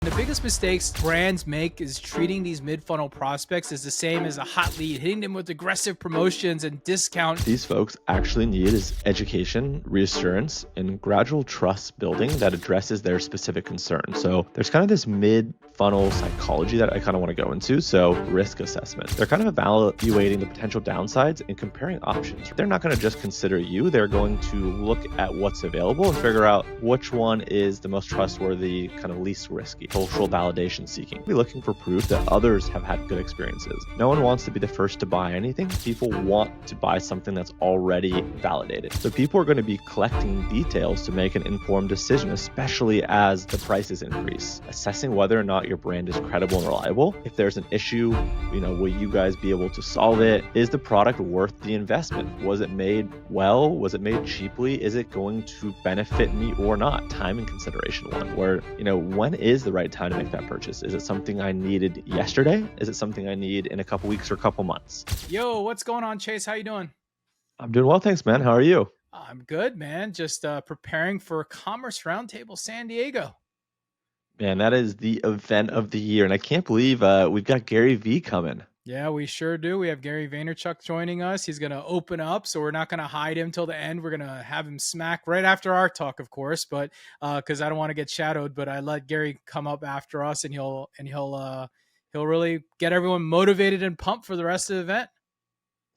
The biggest mistakes brands make is treating these mid-funnel prospects as the same as a hot lead, hitting them with aggressive promotions and discount. These folks actually need is education, reassurance, and gradual trust building that addresses their specific concern. So there's kind of this mid-funnel psychology that I kind of want to go into. So risk assessment. They're kind of evaluating the potential downsides and comparing options. They're not going to just consider you. They're going to look at what's available and figure out which one is the most trustworthy, kind of least risky. Social validation seeking. Be looking for proof that others have had good experiences. No one wants to be the first to buy anything. People want to buy something that's already validated. So people are going to be collecting details to make an informed decision, especially as the prices increase. Assessing whether or not your brand is credible and reliable. If there's an issue, will you guys be able to solve it? Is the product worth the investment? Was it made well? Was it made cheaply? Is it going to benefit me or not? Time and consideration one, where, when is the right time to make that purchase? Is it something I needed yesterday? Is it something I need in a couple weeks or a couple months? Yo, what's going on, Chase? How you doing? I'm doing well, thanks, man. How are you? I'm good, man. Just preparing for Commerce Roundtable San Diego. Man, that is the event of the year, and I can't believe we've got Gary Vee coming. Yeah, we sure do. We have Gary Vaynerchuk joining us. He's going to open up, so we're not going to hide him till the end. We're going to have him smack right after our talk, of course, but because I don't want to get shadowed. But I let Gary come up after us, and he'll really get everyone motivated and pumped for the rest of the event.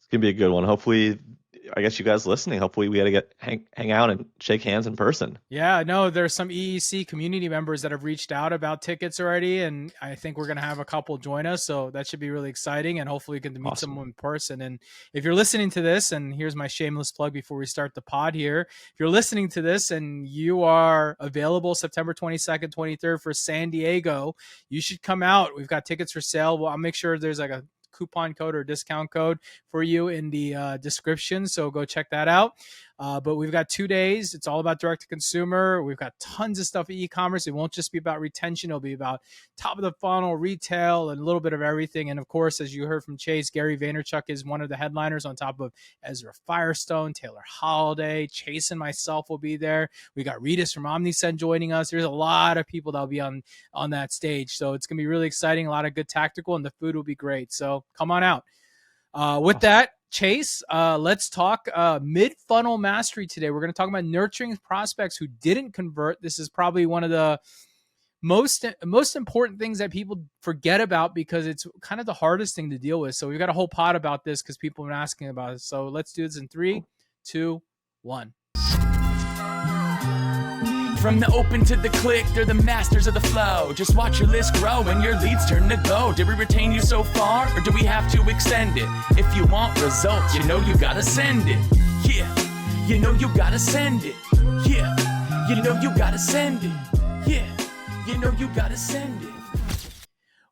It's gonna be a good one. Hopefully, I guess you guys listening. Hopefully, we got to hang out and shake hands in person. Yeah, no, there's some EEC community members that have reached out about tickets already, and I think we're going to have a couple join us, so that should be really exciting, and hopefully we can meet someone in person. And if you're listening to this, and here's my shameless plug before we start the pod here, if you're listening to this and you are available September 22nd, 23rd for San Diego, you should come out. We've got tickets for sale. Well, I'll make sure there's like a coupon code or discount code for you in the description, so go check that out. But we've got 2 days. It's all about direct to consumer. We've got tons of stuff in e-commerce. It won't just be about retention. It'll be about top of the funnel, retail, and a little bit of everything. And of course, as you heard from Chase, Gary Vaynerchuk is one of the headliners on top of Ezra Firestone, Taylor Holiday, Chase and myself will be there. We got Ritas from Omnisend joining us. There's a lot of people that'll be on that stage. So it's going to be really exciting. A lot of good tactical, and the food will be great. So come on out. With that, Chase, let's talk mid-funnel mastery today. We're going to talk about nurturing prospects who didn't convert. This is probably one of the most important things that people forget about because it's kind of the hardest thing to deal with. So we've got a whole pod about this because people have been asking about it. So let's do this in 3, 2, 1. From the open to the click, they're the masters of the flow. Just watch your list grow and your leads turn to go. Did we retain you so far, or do we have to extend it? If you want results, you gotta send it. Yeah, you gotta send it. Yeah, you gotta send it. Yeah, you gotta send it.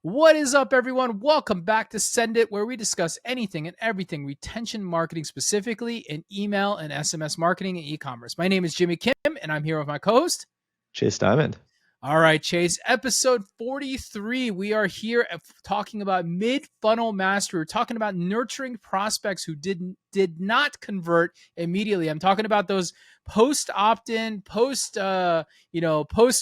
What is up, everyone? Welcome back to Send It, where we discuss anything and everything retention marketing, specifically in email and SMS marketing and e-commerce. My name is Jimmy Kim, and I'm here with my co-host, Chase Diamond. All right, Chase, episode 43. We are here talking about mid-funnel mastery. We're talking about nurturing prospects who did not convert immediately. I'm talking about those post opt-in, post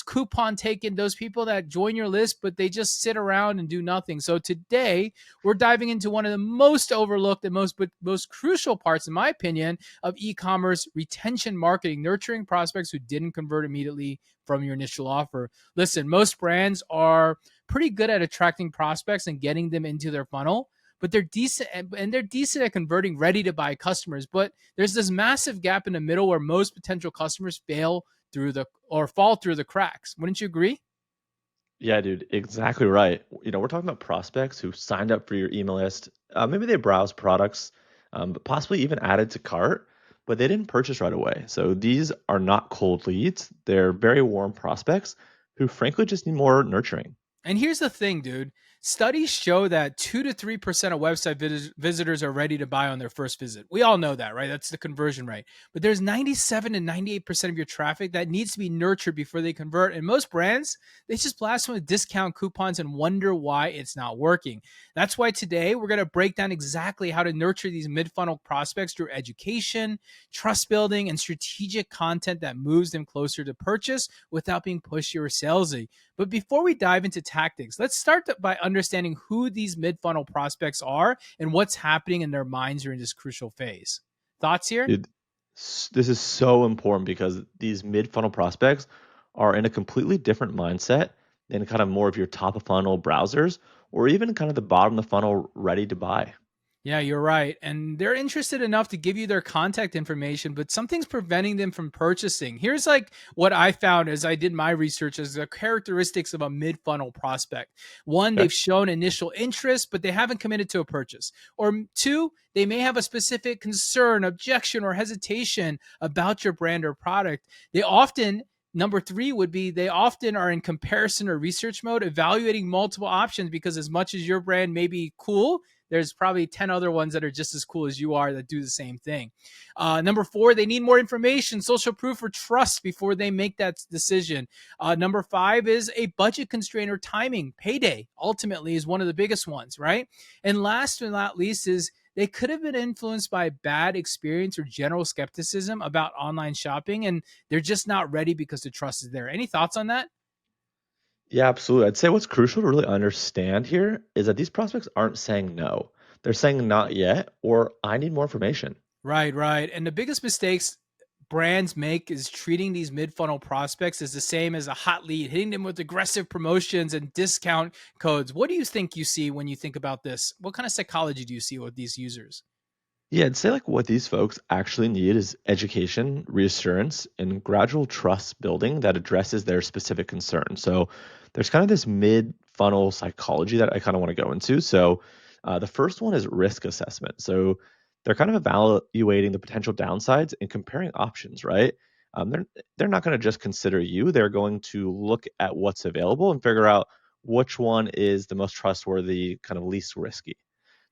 coupon taken, those people that join your list, but they just sit around and do nothing. So today we're diving into one of the most overlooked and most crucial parts, in my opinion, of e-commerce retention marketing, nurturing prospects who didn't convert immediately from your initial offer. Listen, most brands are pretty good at attracting prospects and getting them into their funnel, but they're decent at converting ready to buy customers. But there's this massive gap in the middle where most potential customers fall through the cracks. Wouldn't you agree? Yeah, dude, exactly right. We're talking about prospects who signed up for your email list. Maybe they browsed products, but possibly even added to cart, but they didn't purchase right away. So these are not cold leads. They're very warm prospects who frankly just need more nurturing. And here's the thing, dude. Studies show that 2 to 3% of website visitors are ready to buy on their first visit. We all know that, right? That's the conversion rate. But there's 97 to 98% of your traffic that needs to be nurtured before they convert. And most brands, they just blast them with discount coupons and wonder why it's not working. That's why today we're going to break down exactly how to nurture these mid-funnel prospects through education, trust building, and strategic content that moves them closer to purchase without being pushy or salesy. But before we dive into tactics, let's start by understanding who these mid-funnel prospects are and what's happening in their minds during this crucial phase. Thoughts here? Dude, this is so important because these mid-funnel prospects are in a completely different mindset than kind of more of your top of funnel browsers or even kind of the bottom of the funnel ready to buy. Yeah, you're right. And they're interested enough to give you their contact information, but something's preventing them from purchasing. Here's like what I found as I did my research as the characteristics of a mid-funnel prospect. One, Okay. they've shown initial interest, but they haven't committed to a purchase. Or two, they may have a specific concern, objection, or hesitation about your brand or product. They often Number three would be they often are in comparison or research mode, evaluating multiple options because as much as your brand may be cool, there's probably 10 other ones that are just as cool as you are that do the same thing. Number four, they need more information, social proof, or trust before they make that decision. Number five is a budget constraint or timing. Payday ultimately is one of the biggest ones, right? And last but not least is they could have been influenced by bad experience or general skepticism about online shopping, and they're just not ready because the trust is there. Any thoughts on that? Yeah, absolutely. I'd say what's crucial to really understand here is that these prospects aren't saying no. They're saying not yet or I need more information. Right, right. And the biggest mistakes brands make is treating these mid-funnel prospects as the same as a hot lead, hitting them with aggressive promotions and discount codes. What do you think you see when you think about this? What kind of psychology do you see with these users? Yeah, I'd say like what these folks actually need is education, reassurance, and gradual trust building that addresses their specific concern. So there's kind of this mid funnel psychology that I kind of want to go into. So the first one is risk assessment. So they're kind of evaluating the potential downsides and comparing options, right? They're not going to just consider you. They're going to look at what's available and figure out which one is the most trustworthy, kind of least risky.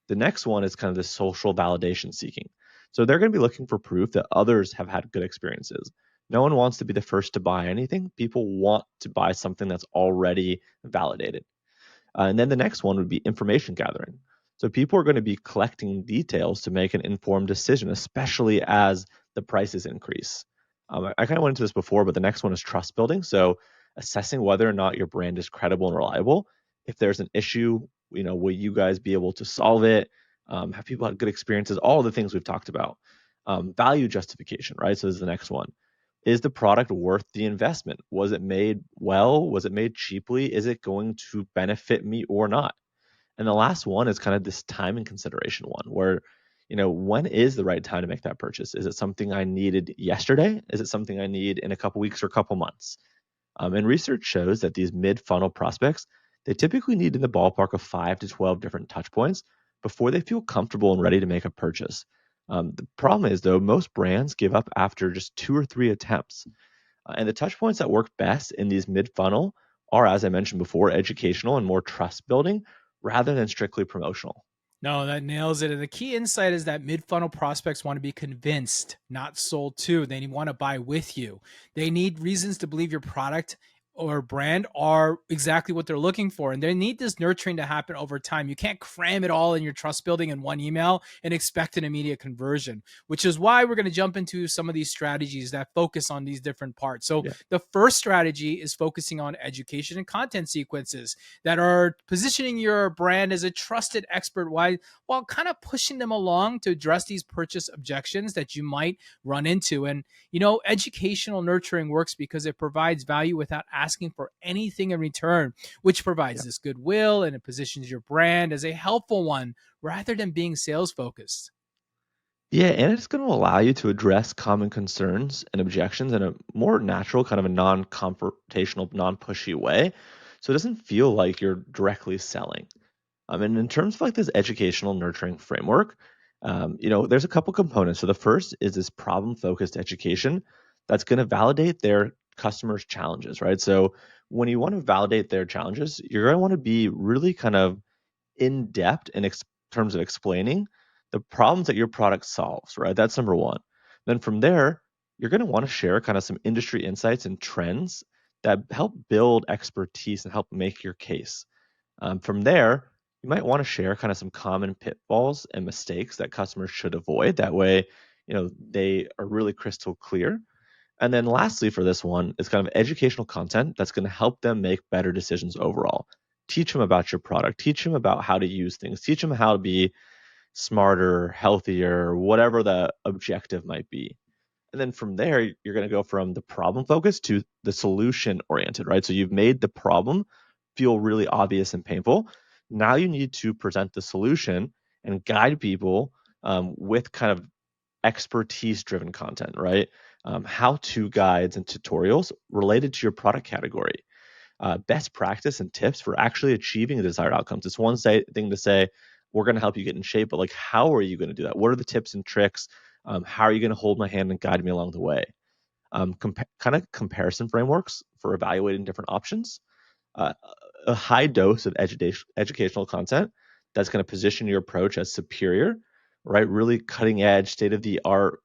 The next one is kind of the social validation seeking. So they're going to be looking for proof that others have had good experiences. No one wants to be the first to buy anything. People want to buy something that's already validated. And then the next one would be information gathering. So people are going to be collecting details to make an informed decision, especially as the prices increase. I kind of went into this before, but the next one is trust building. So assessing whether or not your brand is credible and reliable. If there's an issue, will you guys be able to solve it? Have people had good experiences? All the things we've talked about. Value justification, right? So this is the next one. Is the product worth the investment? Was it made well? Was it made cheaply? Is it going to benefit me or not? And the last one is kind of this time and consideration one where, when is the right time to make that purchase? Is it something I needed yesterday? Is it something I need in a couple weeks or a couple months? And research shows that these mid-funnel prospects, they typically need in the ballpark of 5 to 12 different touch points before they feel comfortable and ready to make a purchase. The problem is, though, most brands give up after just 2 or 3 attempts. And the touch points that work best in these mid-funnel are, as I mentioned before, educational and more trust building rather than strictly promotional. No, that nails it. And the key insight is that mid-funnel prospects want to be convinced, not sold to. They want to buy with you. They need reasons to believe your product or brand are exactly what they're looking for. And they need this nurturing to happen over time. You can't cram it all in your trust building in one email and expect an immediate conversion, which is why we're going to jump into some of these strategies that focus on these different parts. So Yeah. the first strategy is focusing on education and content sequences that are positioning your brand as a trusted expert while kind of pushing them along to address these purchase objections that you might run into. And, educational nurturing works because it provides value without asking for anything in return, which provides this goodwill and it positions your brand as a helpful one rather than being sales focused. Yeah, and it's going to allow you to address common concerns and objections in a more natural, kind of a non-confrontational, non-pushy way. So it doesn't feel like you're directly selling. And in terms of like this educational nurturing framework, there's a couple components. So the first is this problem-focused education that's going to validate their customers' challenges, right? So when you want to validate their challenges, you're going to want to be really kind of in depth in terms of explaining the problems that your product solves, right? That's number one. Then from there, you're going to want to share kind of some industry insights and trends that help build expertise and help make your case. From there, you might want to share kind of some common pitfalls and mistakes that customers should avoid. That way, they are really crystal clear. And then lastly, for this one, is kind of educational content that's going to help them make better decisions overall. Teach them about your product, teach them about how to use things, teach them how to be smarter, healthier, whatever the objective might be. And then from there, you're going to go from the problem focused to the solution oriented, right? So you've made the problem feel really obvious and painful. Now you need to present the solution and guide people with kind of expertise driven content, right? How to guides and tutorials related to your product category. Best practice and tips for actually achieving the desired outcomes. It's one thing to say, we're going to help you get in shape, but like, how are you going to do that? What are the tips and tricks? How are you going to hold my hand and guide me along the way? Kind of comparison frameworks for evaluating different options. Uh, a high dose of educational content that's going to position your approach as superior, right? Really cutting edge, state of the art,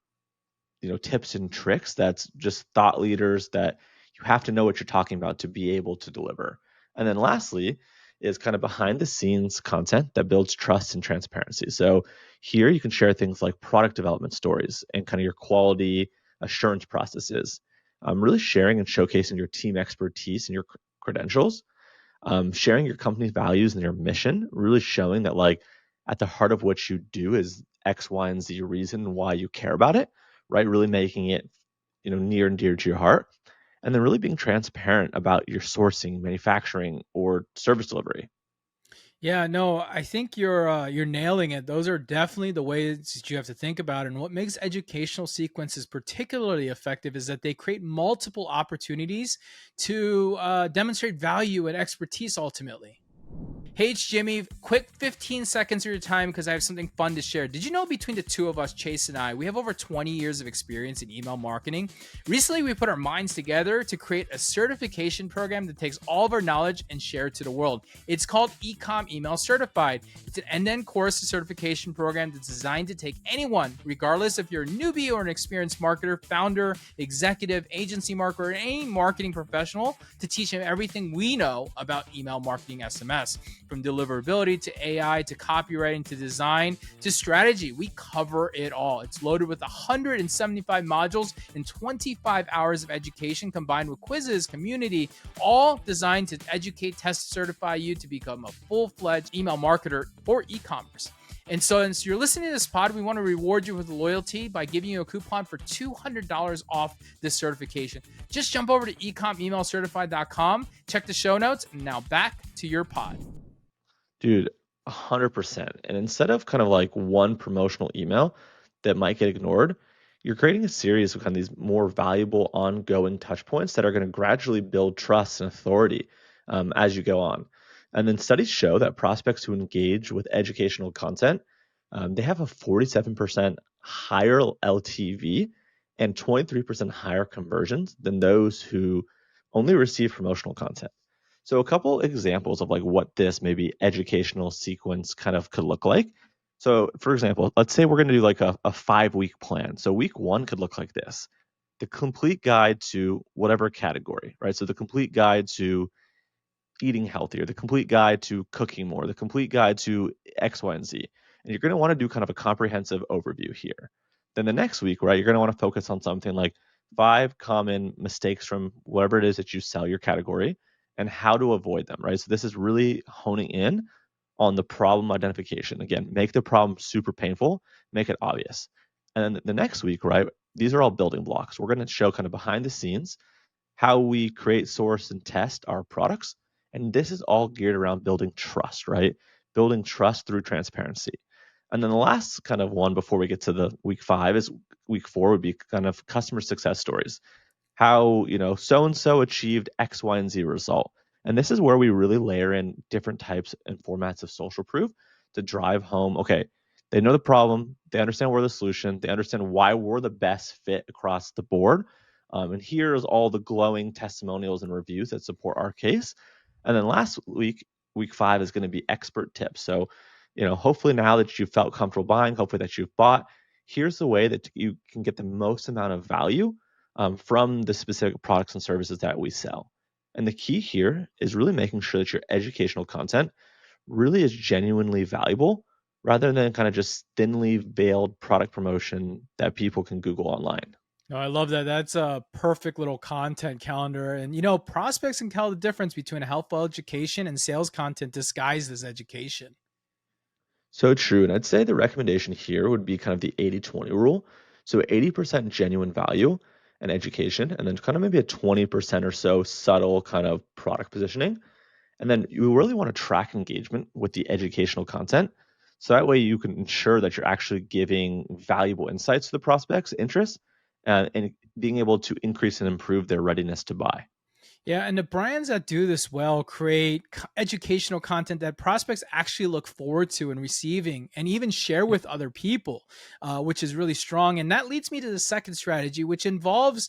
tips and tricks that's just thought leaders that you have to know what you're talking about to be able to deliver. And then lastly is kind of behind the scenes content that builds trust and transparency. So here you can share things like product development stories and kind of your quality assurance processes. Really sharing and showcasing your team expertise and your credentials, sharing your company's values and your mission, really showing that like at the heart of what you do is X, Y, and Z reason why you care about it, right? Really making it, near and dear to your heart. And then really being transparent about your sourcing, manufacturing, or service delivery. Yeah, no, I think you're nailing it. Those are definitely the ways that you have to think about it. And what makes educational sequences particularly effective is that they create multiple opportunities to demonstrate value and expertise ultimately. Hey, it's Jimmy. Quick 15 seconds of your time because I have something fun to share. Did you know between the two of us, Chase and I, we have over 20 years of experience in email marketing? Recently, we put our minds together to create a certification program that takes all of our knowledge and share it to the world. It's called Ecom Email Certified. It's an end-to-end course certification program that's designed to take anyone, regardless if you're a newbie or an experienced marketer, founder, executive, agency marketer, or any marketing professional, to teach them everything we know about email marketing SMS. From deliverability to AI to copywriting to design to strategy, we cover it all. It's loaded with 175 modules and 25 hours of education combined with quizzes, community, all designed to educate, test, certify you to become a full-fledged email marketer for e-commerce. And so, since you're listening to this pod, we want to reward you with loyalty by giving you a coupon for $200 off this certification. Just jump over to ecomemailcertified.com, check the show notes, and now back to your pod. Dude, 100%. And instead of kind of like one promotional email that might get ignored, you're creating a series of kind of these more valuable ongoing touch points that are going to gradually build trust and authority as you go on. And then studies show that prospects who engage with educational content, they have a 47% higher LTV and 23% higher conversions than those who only receive promotional content. So a couple examples of like what this maybe educational sequence kind of could look like. So for example, let's say we're going to do like a 5-week plan. So week 1 could look like this: the complete guide to whatever category, right? So the complete guide to eating healthier, the complete guide to cooking more, the complete guide to X, Y, and Z. And you're going to want to do kind of a comprehensive overview here. Then the next week, right, you're going to want to focus on something like 5 common mistakes from whatever it is that you sell your category and how to avoid them, right? So this is really honing in on the problem identification. Again, make the problem super painful, make it obvious. And then the next week, right, these are all building blocks. We're going to show kind of behind the scenes how we create, source, and test our products. And this is all geared around building trust, right? Building trust through transparency. And then the last kind of one before we get to the week 5 is week 4 would be kind of customer success stories. How, so-and-so achieved X, Y, and Z result. And this is where we really layer in different types and formats of social proof to drive home, okay, they know the problem, they understand we're the solution, they understand why we're the best fit across the board. And here's all the glowing testimonials and reviews that support our case. And then last week, week 5 is going to be expert tips. So, hopefully now that you've felt comfortable buying, hopefully that you've bought, here's the way that you can get the most amount of value from the specific products and services that we sell. And the key here is really making sure that your educational content really is genuinely valuable rather than kind of just thinly veiled product promotion that people can Google online. No, I love that. That's a perfect little content calendar. And, prospects can tell the difference between a helpful education and sales content disguised as education. So true. And I'd say the recommendation here would be kind of the 80-20 rule. So 80% genuine value and education, and then kind of maybe a 20% or so subtle kind of product positioning. And then you really want to track engagement with the educational content. So that way you can ensure that you're actually giving valuable insights to the prospects' interest and being able to increase and improve their readiness to buy. Yeah, and the brands that do this well create educational content that prospects actually look forward to and receiving and even share with other people, which is really strong. And that leads me to the second strategy, which involves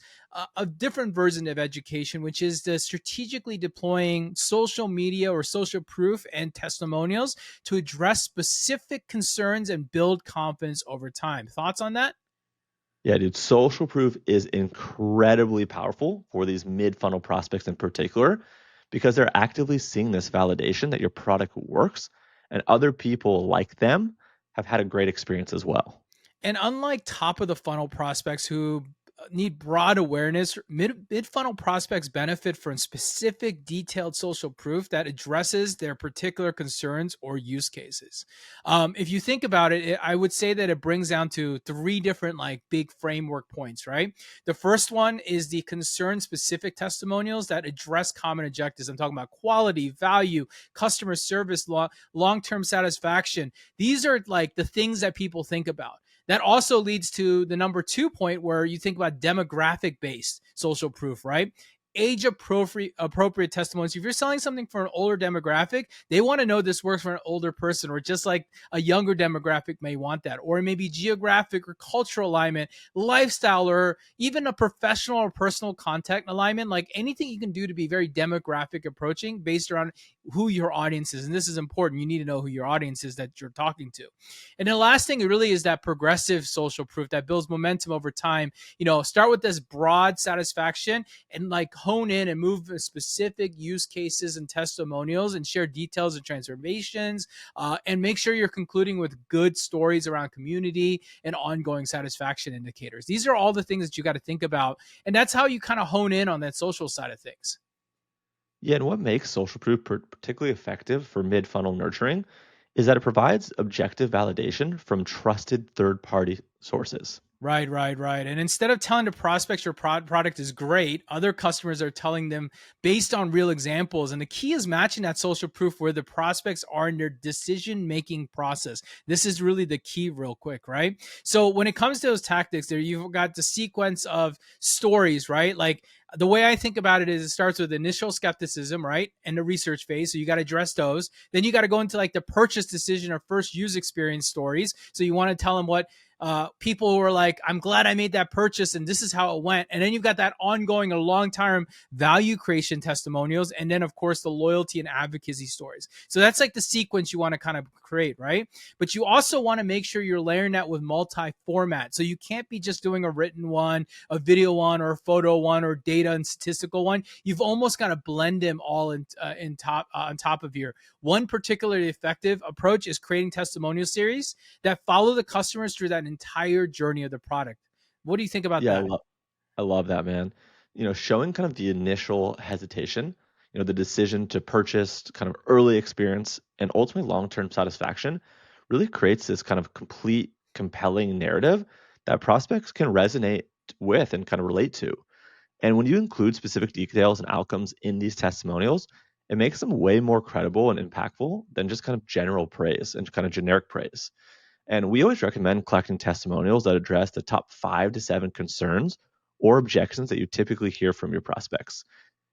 a different version of education, which is the strategically deploying social media or social proof and testimonials to address specific concerns and build confidence over time. Thoughts on that? Yeah, dude, social proof is incredibly powerful for these mid-funnel prospects in particular because they're actively seeing this validation that your product works and other people like them have had a great experience as well. And unlike top of the funnel prospects who need broad awareness, mid funnel prospects benefit from specific detailed social proof that addresses their particular concerns or use cases. If you think about it, I would say that it brings down to three different like big framework points, right? The first one is the concern specific testimonials that address common objectives. I'm talking about quality, value, customer service, long term satisfaction. These are like the things that people think about. That also leads to the number 2 point where you think about demographic based social proof, right? Age appropriate testimonies. If you're selling something for an older demographic, they want to know this works for an older person, or just like a younger demographic may want that, or maybe geographic or cultural alignment, lifestyle, or even a professional or personal contact alignment. Like anything you can do to be very demographic approaching based around who your audience is. And this is important. You need to know who your audience is that you're talking to. And the last thing really is that progressive social proof that builds momentum over time. Start with this broad satisfaction and like hone in and move specific use cases and testimonials and share details of transformations, and make sure you're concluding with good stories around community and ongoing satisfaction indicators. These are all the things that you got to think about. And that's how you kind of hone in on that social side of things. Yeah, and what makes social proof particularly effective for mid-funnel nurturing is that it provides objective validation from trusted third-party sources. Right, right, right. And instead of telling the prospects your product is great, other customers are telling them based on real examples. And the key is matching that social proof where the prospects are in their decision-making process. This is really the key real quick, right? So when it comes to those tactics there, you've got the sequence of stories, right? Like the way I think about it is it starts with initial skepticism, right? And the research phase. So you got to address those. Then you got to go into like the purchase decision or first use experience stories. So you want to tell them what people who are like, I'm glad I made that purchase and this is how it went. And then you've got that ongoing or long-term value creation testimonials. And then, of course, the loyalty and advocacy stories. So that's like the sequence you want to kind of create, right? But you also want to make sure you're layering that with multi-format. So you can't be just doing a written one, a video one, or a photo one, or data and statistical one. You've almost got to blend them all on top of here. One particularly effective approach is creating testimonial series that follow the customers through that entire journey of the product. What do you think about Yeah, that? I love that, man. Showing kind of the initial hesitation, the decision to purchase, kind of early experience, and ultimately long-term satisfaction really creates this kind of complete, compelling narrative that prospects can resonate with and kind of relate to. And when you include specific details and outcomes in these testimonials, it makes them way more credible and impactful than just kind of general praise and kind of generic praise. And we always recommend collecting testimonials that address the top 5 to 7 concerns or objections that you typically hear from your prospects.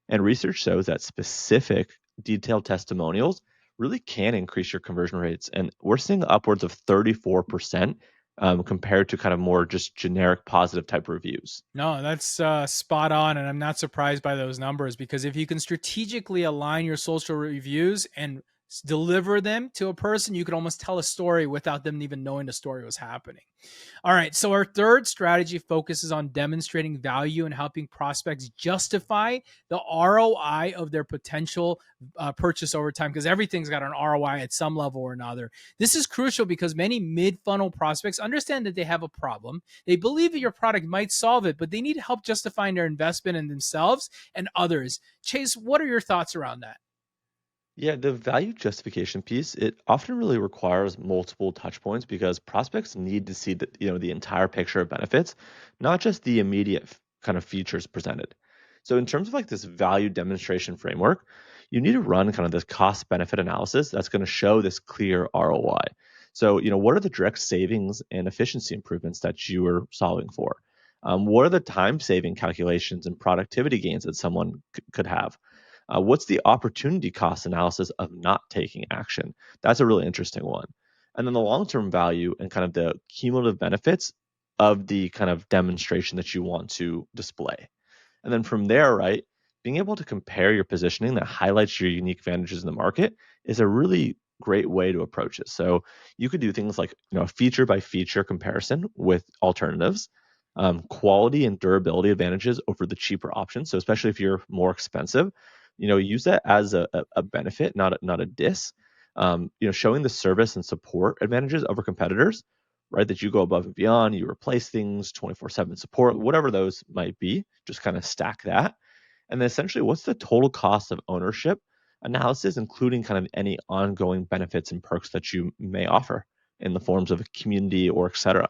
And research shows that specific detailed testimonials really can increase your conversion rates. And we're seeing upwards of 34% compared to kind of more just generic positive type reviews. No, that's spot on. And I'm not surprised by those numbers because if you can strategically align your social reviews and deliver them to a person, you could almost tell a story without them even knowing the story was happening. All right. So our third strategy focuses on demonstrating value and helping prospects justify the ROI of their potential purchase over time, because everything's got an ROI at some level or another. This is crucial because many mid-funnel prospects understand that they have a problem. They believe that your product might solve it, but they need help justifying their investment in themselves and others. Chase, what are your thoughts around that? Yeah, the value justification piece, it often really requires multiple touch points because prospects need to see the entire picture of benefits, not just the immediate kind of features presented. So in terms of like this value demonstration framework, you need to run kind of this cost benefit analysis that's going to show this clear ROI. So, what are the direct savings and efficiency improvements that you are solving for? What are the time saving calculations and productivity gains that someone could have? What's the opportunity cost analysis of not taking action? That's a really interesting one. And then the long term value and kind of the cumulative benefits of the kind of demonstration that you want to display. And then from there, right, being able to compare your positioning that highlights your unique advantages in the market is a really great way to approach it. So you could do things like, a feature by feature comparison with alternatives, quality and durability advantages over the cheaper options. So especially if you're more expensive, use that as a benefit, not a diss. Showing the service and support advantages over competitors, right? That you go above and beyond, you replace things, 24/7 support, whatever those might be, just kind of stack that. And then essentially, what's the total cost of ownership analysis, including kind of any ongoing benefits and perks that you may offer in the forms of a community or et cetera.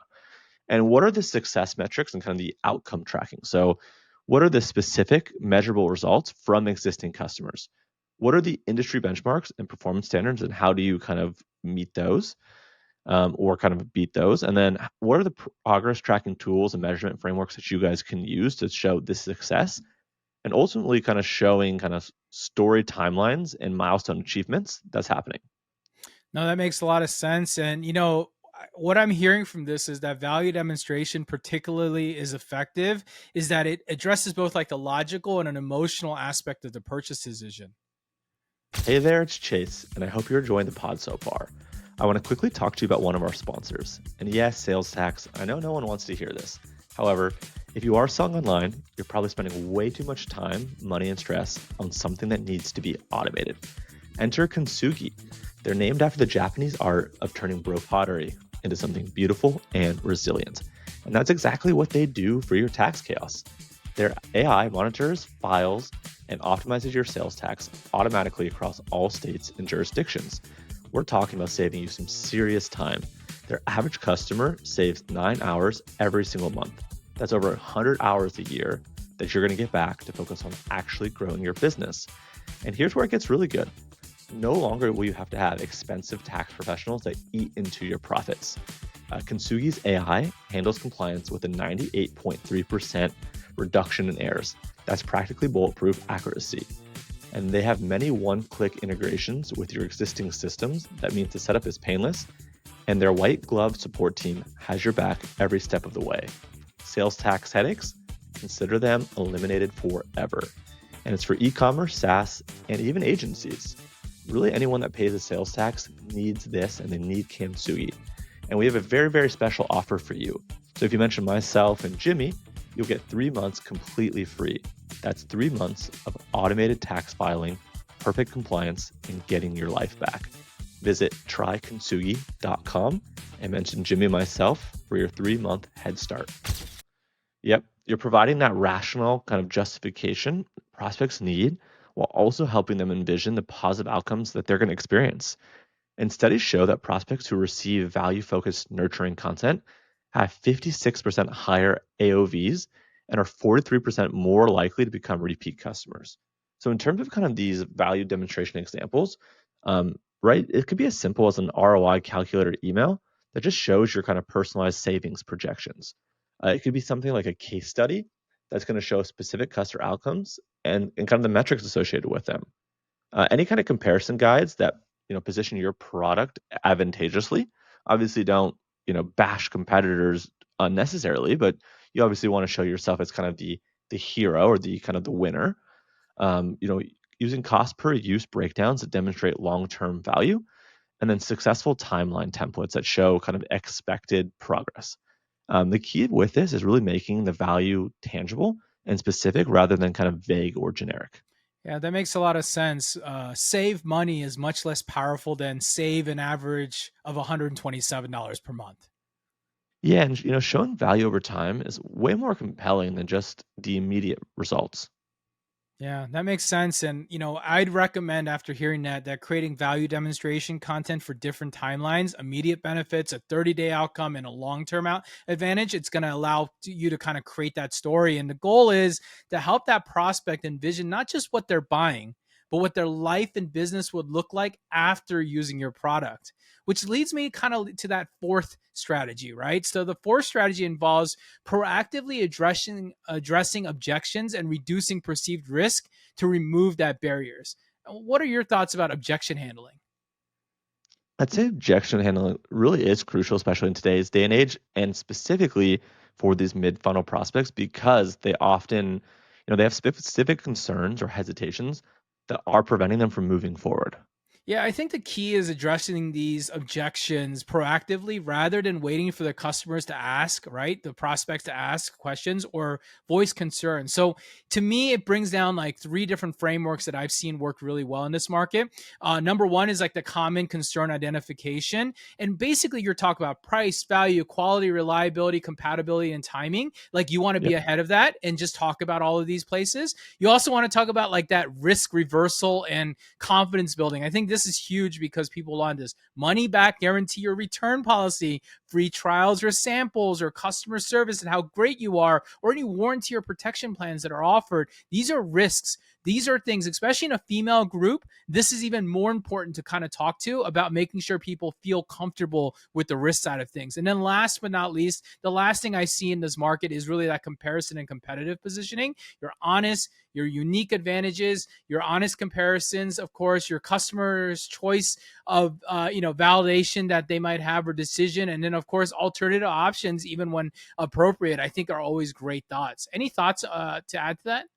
And what are the success metrics and kind of the outcome tracking? So, what are the specific measurable results from existing customers? What are the industry benchmarks and performance standards, and how do you kind of meet those or kind of beat those? And then, what are the progress tracking tools and measurement frameworks that you guys can use to show this success? And ultimately, kind of showing kind of story timelines and milestone achievements that's happening. No, that makes a lot of sense. And, what I'm hearing from this is that value demonstration, particularly, is effective, is that it addresses both like the logical and an emotional aspect of the purchase decision. Hey there, it's Chase, and I hope you're enjoying the pod so far. I want to quickly talk to you about one of our sponsors. And yes, sales tax, I know no one wants to hear this. However, if you are selling online, you're probably spending way too much time, money, and stress on something that needs to be automated. Enter Kintsugi. They're named after the Japanese art of turning bro pottery into something beautiful and resilient. And that's exactly what they do for your tax chaos. Their AI monitors, files, and optimizes your sales tax automatically across all states and jurisdictions. We're talking about saving you some serious time. Their average customer saves 9 hours every single month. That's over 100 hours a year that you're going to get back to focus on actually growing your business. And here's where it gets really good. No longer will you have to have expensive tax professionals that eat into your profits. Kintsugi's AI handles compliance with a 98.3% reduction in errors. That's practically bulletproof accuracy. And they have many one-click integrations with your existing systems. That means the setup is painless, and their white glove support team has your back every step of the way. Sales tax headaches? Consider them eliminated forever. And it's for e-commerce, SaaS, and even agencies. Really, anyone that pays a sales tax needs this, and they need Kintsugi. And we have a very, very special offer for you. So if you mention myself and Jimmy, you'll get 3 months completely free. That's 3 months of automated tax filing, perfect compliance, and getting your life back. Visit trykintsugi.com and mention Jimmy and myself for your 3-month head start. Yep, you're providing that rational kind of justification prospects need while also helping them envision the positive outcomes that they're going to experience. And studies show that prospects who receive value-focused nurturing content have 56% higher AOVs and are 43% more likely to become repeat customers. So in terms of kind of these value demonstration examples, right, it could be as simple as an ROI calculator email that just shows your kind of personalized savings projections. It could be something like a case study that's going to show specific customer outcomes and kind of the metrics associated with them. Any kind of comparison guides that position your product advantageously. Obviously, don't bash competitors unnecessarily, but you obviously want to show yourself as kind of the hero or the kind of the winner. Um, you know, Using cost per use breakdowns that demonstrate long-term value, and then successful timeline templates that show kind of expected progress. The key with this is really making the value tangible and specific rather than kind of vague or generic. Yeah, that makes a lot of sense. Save money is much less powerful than save an average of $127 per month. Yeah, and showing value over time is way more compelling than just the immediate results. Yeah, that makes sense. And, I'd recommend after hearing that creating value demonstration content for different timelines, immediate benefits, a 30-day outcome, and a long-term advantage, it's going to allow you to kind of create that story. And the goal is to help that prospect envision not just what they're buying, but what their life and business would look like after using your product. Which leads me kind of to that fourth strategy, right? So the fourth strategy involves proactively addressing objections and reducing perceived risk to remove that barriers. What are your thoughts about objection handling? I'd say objection handling really is crucial, especially in today's day and age, and specifically for these mid-funnel prospects because they often, they have specific concerns or hesitations that are preventing them from moving forward. Yeah, I think the key is addressing these objections proactively rather than waiting for the customers to ask, right? The prospects to ask questions or voice concerns. So to me, it brings down like three different frameworks that I've seen work really well in this market. Number one is like the common concern identification. And basically, you're talking about price, value, quality, reliability, compatibility, and timing. Like you want to be Yep. ahead of that and just talk about all of these places. You also want to talk about like that risk reversal and confidence building. I think this is huge because people want this money back guarantee or return policy, free trials or samples or customer service and how great you are, or any warranty or protection plans that are offered. These are risks. These are things, especially in a female group, this is even more important to kind of talk to about making sure people feel comfortable with the risk side of things. And then last but not least, the last thing I see in this market is really that comparison and competitive positioning. You're honest, your unique advantages, your honest comparisons, of course, your customer's choice of validation that they might have or decision, and then of course alternative options, even when appropriate, I think are always great thoughts. Any thoughts to add to that?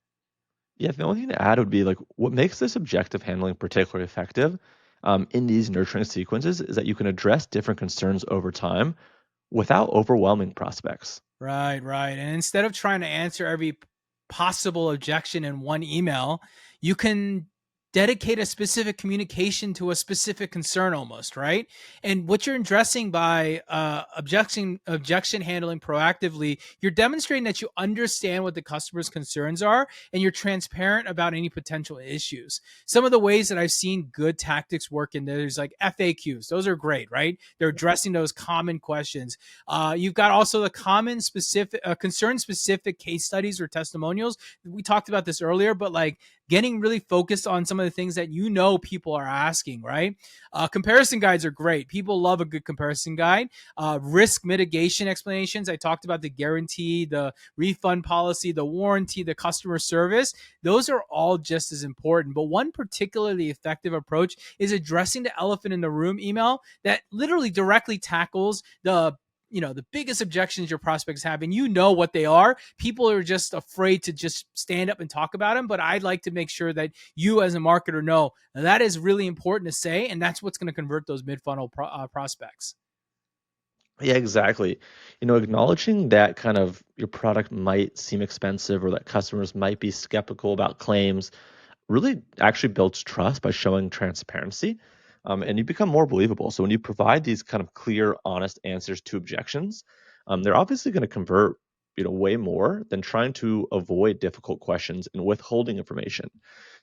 Yeah, the only thing to add would be like what makes this objective handling particularly effective in these nurturing sequences is that you can address different concerns over time without overwhelming prospects. Right, right. And instead of trying to answer every possible objection in one email, you can dedicate a specific communication to a specific concern almost, right? And what you're addressing by objection handling proactively, you're demonstrating that you understand what the customer's concerns are and you're transparent about any potential issues. Some of the ways that I've seen good tactics work in there's like FAQs. Those are great, right? They're addressing those common questions. You've got also the common specific concern specific case studies or testimonials. We talked about this earlier, but like getting really focused on some of the things that people are asking, right? Comparison guides are great. People love a good comparison guide. Risk mitigation explanations. I talked about the guarantee, the refund policy, the warranty, the customer service. Those are all just as important. But one particularly effective approach is addressing the elephant in the room email that literally directly tackles the biggest objections your prospects have, and what they are. People are just afraid to just stand up and talk about them, but I'd like to make sure that you as a marketer know that is really important to say, and that's what's going to convert those mid-funnel prospects. Yeah, exactly. Acknowledging that kind of your product might seem expensive or that customers might be skeptical about claims really actually builds trust by showing transparency, and you become more believable. So when you provide these kind of clear, honest answers to objections, they're obviously going to convert, way more than trying to avoid difficult questions and withholding information.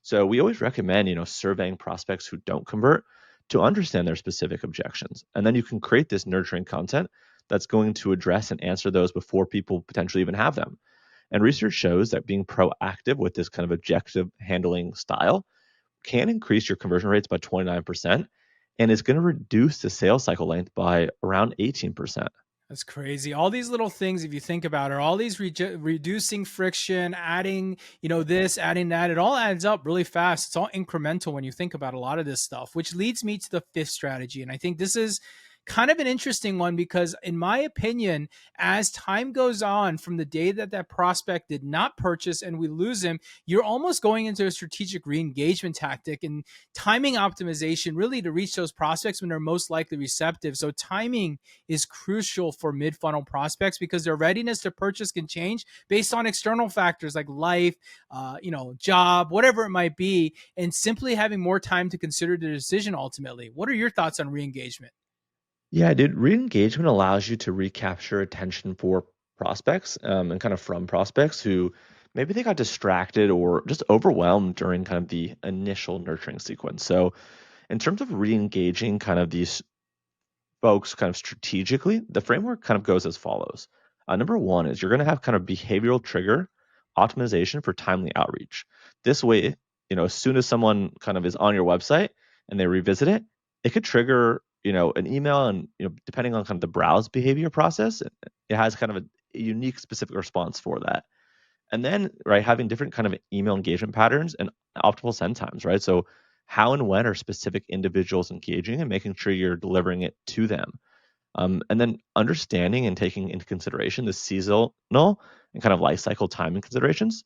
So we always recommend, surveying prospects who don't convert to understand their specific objections, and then you can create this nurturing content that's going to address and answer those before people potentially even have them. And research shows that being proactive with this kind of objective handling style can increase your conversion rates by 29% and is going to reduce the sales cycle length by around 18%. That's crazy. All these little things, if you think about it, all these reducing friction, adding, this, adding that, it all adds up really fast. It's all incremental when you think about a lot of this stuff, which leads me to the fifth strategy. And I think this is kind of an interesting one because, in my opinion, as time goes on from the day that that prospect did not purchase and we lose him, you're almost going into a strategic re-engagement tactic and timing optimization really to reach those prospects when they're most likely receptive. So timing is crucial for mid-funnel prospects because their readiness to purchase can change based on external factors like life, job, whatever it might be, and simply having more time to consider the decision ultimately. What are your thoughts on re-engagement? Yeah, dude, re-engagement allows you to recapture attention for prospects, and kind of from prospects who maybe they got distracted or just overwhelmed during kind of the initial nurturing sequence. So, in terms of re-engaging kind of these folks kind of strategically, the framework kind of goes as follows. Number one is you're going to have kind of behavioral trigger optimization for timely outreach. This way, as soon as someone kind of is on your website and they revisit it, it could trigger, an email, and, depending on kind of the browse behavior process, it has kind of a unique specific response for that. And then, right, having different kind of email engagement patterns and optimal send times, right? So how and when are specific individuals engaging, and making sure you're delivering it to them. And then understanding and taking into consideration the seasonal and kind of life cycle timing considerations,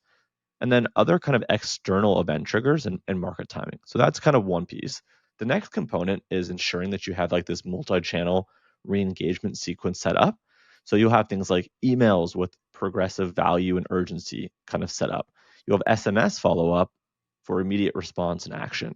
and then other kind of external event triggers and market timing. So that's kind of one piece. The next component is ensuring that you have like this multi-channel re-engagement sequence set up. So you'll have things like emails with progressive value and urgency kind of set up. You'll have SMS follow-up for immediate response and action.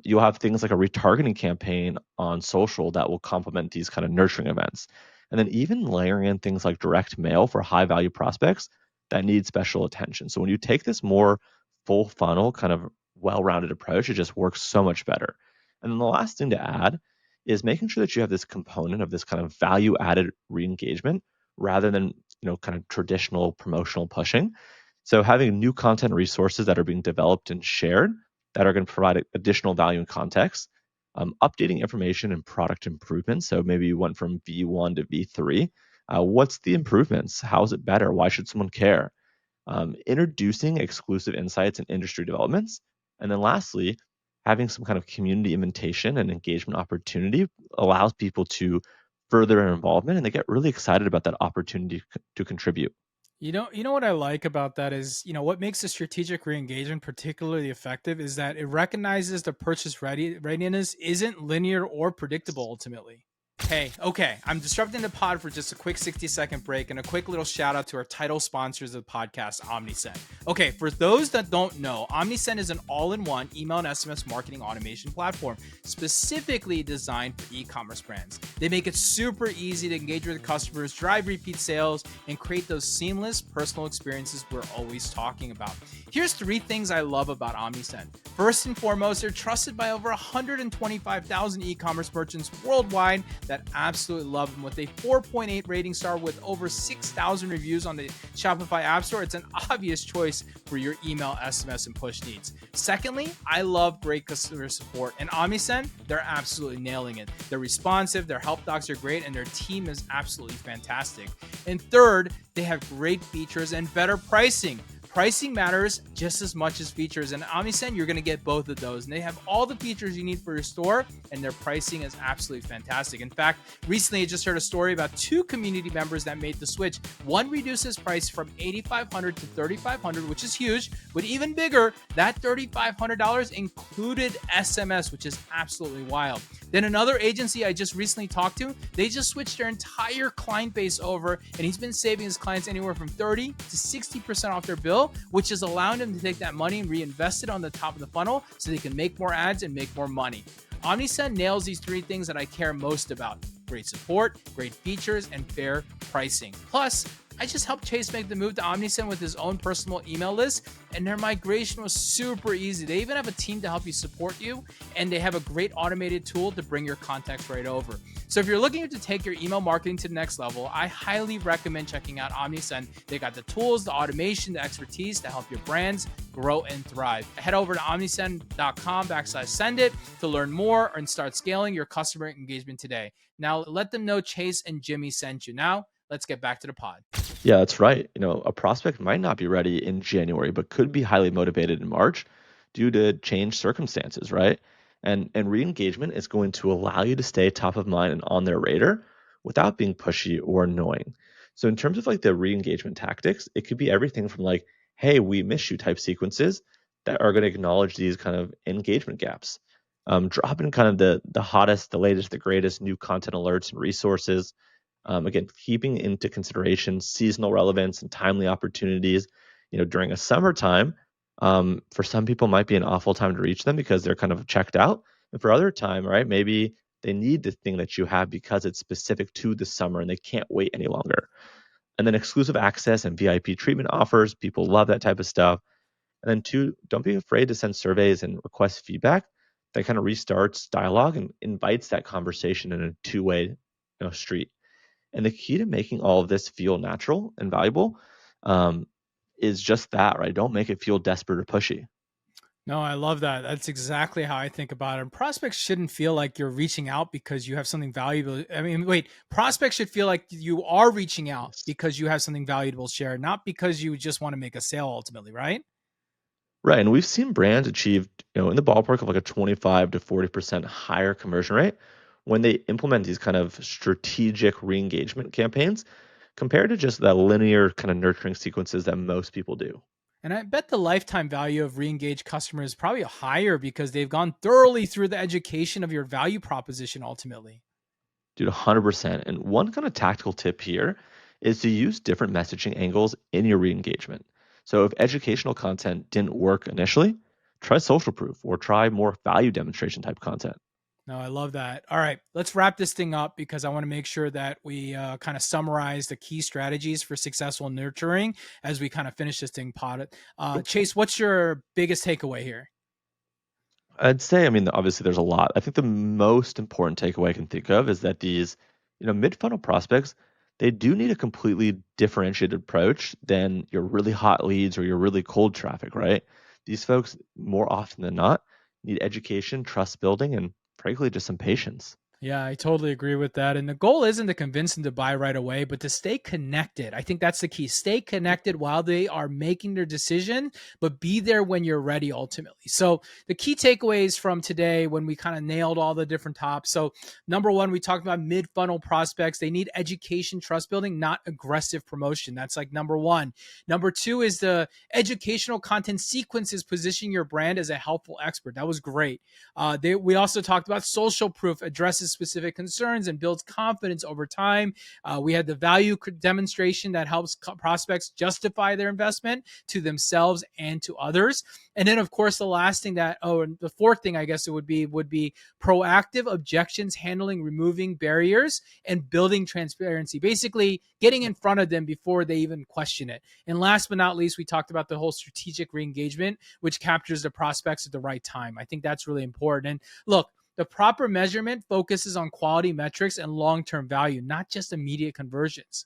You'll have things like a retargeting campaign on social that will complement these kind of nurturing events. And then even layering in things like direct mail for high value prospects that need special attention. So when you take this more full funnel kind of well-rounded approach, it just works so much better. And then the last thing to add is making sure that you have this component of this kind of value added re-engagement rather than, kind of traditional promotional pushing. So having new content resources that are being developed and shared that are going to provide additional value and context, updating information and product improvements. So maybe you went from V1 to V3. What's the improvements? How is it better? Why should someone care? Introducing exclusive insights and industry developments. And then lastly, having some kind of community invitation and engagement opportunity allows people to further their involvement, and they get really excited about that opportunity to contribute. You know what I like about that is, what makes a strategic re-engagement particularly effective is that it recognizes the purchase readiness isn't linear or predictable ultimately. Hey, okay, I'm disrupting the pod for just a quick 60-second break and a quick little shout out to our title sponsors of the podcast, OmniSend. Okay, for those that don't know, OmniSend is an all-in-one email and SMS marketing automation platform specifically designed for e-commerce brands. They make it super easy to engage with customers, drive repeat sales, and create those seamless personal experiences we're always talking about. Here's 3 things I love about OmniSend. First and foremost, they're trusted by over 125,000 e-commerce merchants worldwide that absolutely love them. With a 4.8 rating star with over 6,000 reviews on the Shopify App Store, it's an obvious choice for your email, SMS, and push needs. Secondly, I love great customer support. And OmniSend, they're absolutely nailing it. They're responsive, their help docs are great, and their team is absolutely fantastic. And third, they have great features and better pricing. Pricing matters just as much as features, and OmniSend, you're going to get both of those. And they have all the features you need for your store, and their pricing is absolutely fantastic. In fact, recently I just heard a story about 2 community members that made the switch. One reduced his price from $8,500 to $3,500, which is huge, but even bigger, that $3,500 included SMS, which is absolutely wild. Then another agency I just recently talked to, they just switched their entire client base over, and he's been saving his clients anywhere from 30 to 60% off their bill, which is allowing them to take that money and reinvest it on the top of the funnel so they can make more ads and make more money. OmniSend nails these 3 things that I care most about: great support, great features, and fair pricing. Plus, I just helped Chase make the move to OmniSend with his own personal email list, and their migration was super easy. They even have a team to help you support you, and they have a great automated tool to bring your contacts right over. So if you're looking to take your email marketing to the next level, I highly recommend checking out OmniSend. They got the tools, the automation, the expertise to help your brands grow and thrive. Head over to omnisend.com/send it to learn more and start scaling your customer engagement today. Now let them know Chase and Jimmy sent you. Now let's get back to the pod. Yeah, that's right. A prospect might not be ready in January, but could be highly motivated in March due to changed circumstances, right? And re-engagement is going to allow you to stay top of mind and on their radar without being pushy or annoying. So in terms of like the re-engagement tactics, it could be everything from like, hey, we miss you type sequences that are going to acknowledge these kind of engagement gaps. Dropping kind of the hottest, the latest, the greatest new content alerts and resources. Again, keeping into consideration seasonal relevance and timely opportunities. During a summertime, for some people might be an awful time to reach them because they're kind of checked out. And for other time, right, maybe they need the thing that you have because it's specific to the summer and they can't wait any longer. And then exclusive access and VIP treatment offers, people love that type of stuff. And then two, don't be afraid to send surveys and request feedback. That kind of restarts dialogue and invites that conversation in a two-way street. And the key to making all of this feel natural and valuable is just that, right? Don't make it feel desperate or pushy. No, I love that. That's exactly how I think about it. Prospects shouldn't feel like you're reaching out because you have something valuable. I mean, wait, prospects should feel like you are reaching out Yes. because you have something valuable to share, not because you just want to make a sale ultimately, right? Right. And we've seen brands achieve, in the ballpark of like a 25 to 40% higher conversion rate when they implement these kind of strategic re-engagement campaigns compared to just the linear kind of nurturing sequences that most people do. And I bet the lifetime value of re-engaged customers is probably higher because they've gone thoroughly through the education of your value proposition ultimately. Dude, 100%. And one kind of tactical tip here is to use different messaging angles in your re-engagement. So if educational content didn't work initially, try social proof or try more value demonstration type content. No, I love that. All right, let's wrap this thing up because I want to make sure that we kind of summarize the key strategies for successful nurturing as we kind of finish this thing pod. Chase, what's your biggest takeaway here? I'd say, I mean, obviously there's a lot. I think the most important takeaway I can think of is that these, mid-funnel prospects, they do need a completely differentiated approach than your really hot leads or your really cold traffic, right? These folks, more often than not, need education, trust building, and frankly, just some patience. Yeah, I totally agree with that. And the goal isn't to convince them to buy right away, but to stay connected. I think that's the key. Stay connected while they are making their decision, but be there when you're ready ultimately. So, the key takeaways from today when we kind of nailed all the different tops. So, number one, we talked about mid funnel prospects. They need education, trust building, not aggressive promotion. That's like number one. Number two is the educational content sequences position your brand as a helpful expert. That was great. We also talked about social proof, addresses specific concerns and builds confidence over time. We had the value demonstration that helps prospects justify their investment to themselves and to others. And then, of course, the last thing and the fourth thing, I guess it would be proactive objections handling, removing barriers, and building transparency. Basically, getting in front of them before they even question it. And last but not least, we talked about the whole strategic re-engagement, which captures the prospects at the right time. I think that's really important. And look, the proper measurement focuses on quality metrics and long-term value, not just immediate conversions.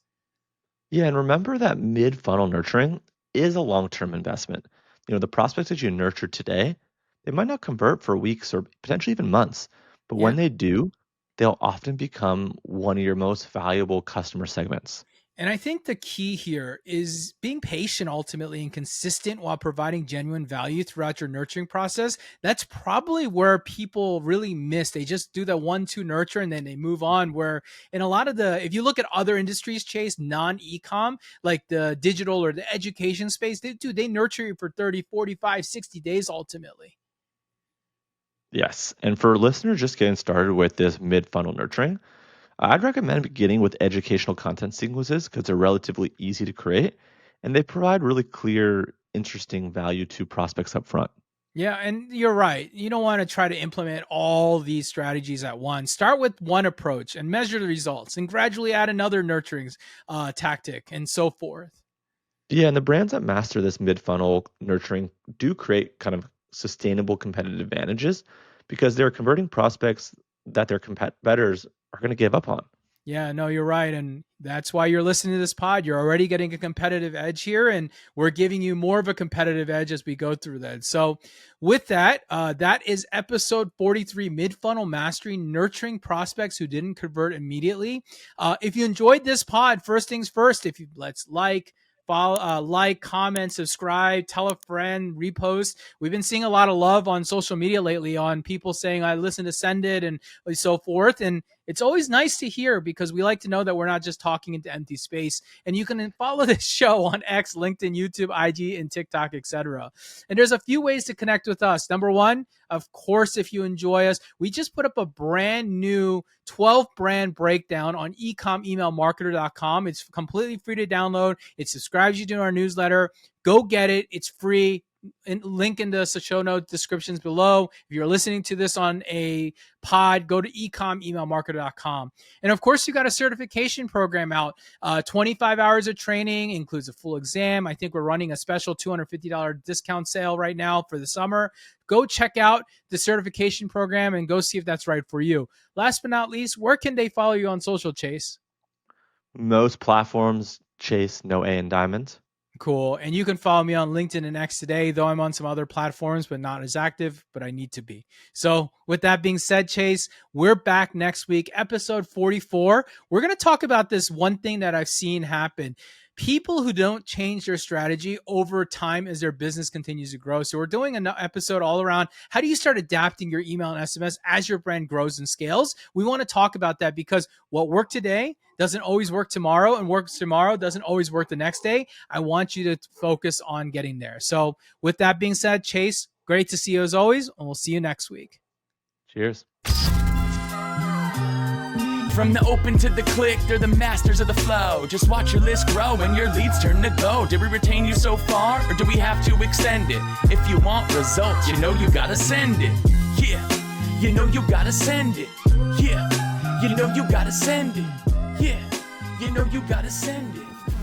Yeah, and remember that mid-funnel nurturing is a long-term investment. The prospects that you nurture today, they might not convert for weeks or potentially even months, but Yeah. when they do, they'll often become one of your most valuable customer segments. And I think the key here is being patient ultimately and consistent while providing genuine value throughout your nurturing process. That's probably where people really miss. They just do the 1-2 nurture and then they move on. Where in a lot of if you look at other industries, Chase, non-ecom, like the digital or the education space, they nurture you for 30, 45, 60 days ultimately. Yes, and for listeners just getting started with this mid-funnel nurturing, I'd recommend beginning with educational content sequences because they're relatively easy to create and they provide really clear, interesting value to prospects up front. Yeah, and you're right. You don't want to try to implement all these strategies at once. Start with one approach and measure the results, and gradually add another nurturing tactic, and so forth. Yeah, and the brands that master this mid-funnel nurturing do create kind of sustainable competitive advantages because they're converting prospects that their competitors are going to give up on. Yeah, no, you're right. And that's why you're listening to this pod. You're already getting a competitive edge here, and we're giving you more of a competitive edge as we go through that. So, with that, that is episode 43 Mid Funnel Mastery, Nurturing Prospects Who Didn't Convert Immediately. If you enjoyed this pod, first things first, if you let's like, follow, like, comment, subscribe, tell a friend, repost. We've been seeing a lot of love on social media lately on people saying, I listen to Send It and so forth. And it's always nice to hear because we like to know that we're not just talking into empty space. And you can follow this show on X, LinkedIn, YouTube, IG, and TikTok, etc. And there's a few ways to connect with us. Number one, of course, if you enjoy us, we just put up a brand new 12 brand breakdown on ecomemailmarketer.com. It's completely free to download. It subscribes you to our newsletter. Go get it. It's free. Link in the show note descriptions below. If you're listening to this on a pod, go to ecomemailmarketer.com. And of course, you got a certification program out. 25 hours of training, includes a full exam. I think we're running a special $250 discount sale right now for the summer. Go check out the certification program and go see if that's right for you. Last but not least, where can they follow you on social, Chase? Most platforms, Chase, no A in Diamond. Cool. And you can follow me on LinkedIn and X today, though I'm on some other platforms, but not as active, but I need to be. So with that being said, Chase, we're back next week, episode 44. We're going to talk about this one thing that I've seen happen. People who don't change their strategy over time as their business continues to grow. So we're doing an episode all around how do you start adapting your email and SMS as your brand grows and scales. We want to talk about that because what worked today doesn't always work tomorrow, and works tomorrow doesn't always work the next day. I want you to focus on getting there. So with that being said, Chase, great to see you as always, and we'll see you next week. Cheers. From the open to the click, they're the masters of the flow. Just watch your list grow and your leads turn to go. Did we retain you so far, or do we have to extend it? If you want results, you know you gotta send it. Yeah, you know you gotta send it. Yeah, you know you gotta send it. Yeah, you know you gotta send it.